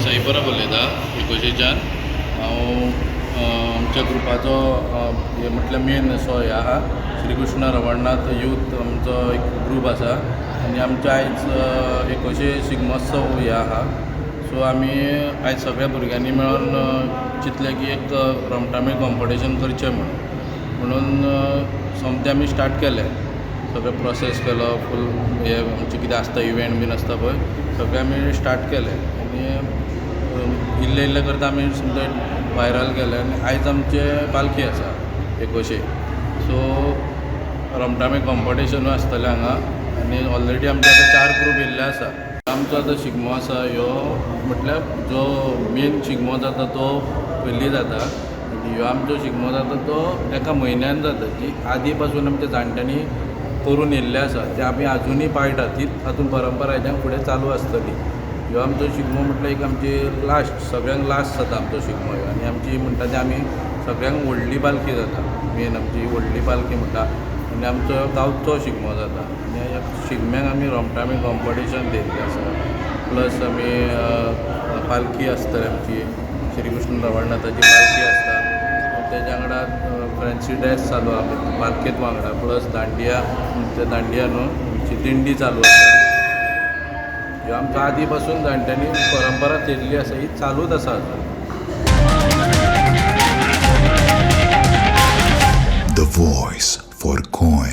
साईबरा उलयता इकोशेच्यान हांव आमच्या ग्रुपाचो हे म्हटल्यार मेन असो हे आहा श्री कृष्ण रवळनाथ यूथ आमचो एक ग्रूप आसा आनी आमचो आयज एकोशे शिगमोत्सव हे आहा. सो आमी आयज सगळ्या भुरग्यांनी मेळोन चिंतलें की एक रोमटामेळ कॉम्पिटिशन करचें म्हणून सोमतें आमी स्टार्ट केलें. सगळें प्रोसेस केलो फूल हे आमचें कितें आसता इवेंट बीन आसता पळय सगळें आमी स्टार्ट केलें आनी इल्लें इल्लें करता आमी समजा वायरल केलें आनी आयज आमचे पालखी आसा एकोशे. सो रोमटामेळ कॉम्पिटिशनूय आसतलें हांगा आनी ऑलरेडी आमचे आतां 4 ग्रूप येयल्ले आसा. आमचो आतां शिगमो आसा ह्यो म्हटल्यार जो मेन शिगमो जाता तो पयलीं जाता. ह्यो आमचो शिगमो जाता तो एका म्हयन्यान जाता जी आदी पासून आमच्या जाणट्यांनी करून येयल्ले आसा ते आमी आजुनूय पाळटा तीच हातून परंपरा हेज्यान फुडें चालू आसतली. ह्यो आमचो शिगमो म्हटल्यार एक आमची लास्ट सगळ्यांक लास्ट जाता आमचो शिगमो ह्यो आनी आमची म्हणटा ती आमी सगळ्यांक व्हडली पालखी जाता मेन आमची व्हडली पालखी म्हणटा आनी आमचो गांवचो शिगमो जाता आनी ह्या शिगम्याक आमी रोमटामेळ कॉम्पिटिशन दवरिल्लें आसा. प्लस आमी पालखी आसतली आमची श्री कृष्ण रवळनाथाची पालखी आसता तेज्या वांगडा फॅन्सी ड्रेस चालू आहा पालखेत वांगडा प्लस दांडिया दांडिया न्हू आमची दिंडी चालू आसा. ह्यो आमकां आदी पासून जाणट्यांनी परंपरा केल्ली आसा ही चालूच आसा अजून. The voice for coin.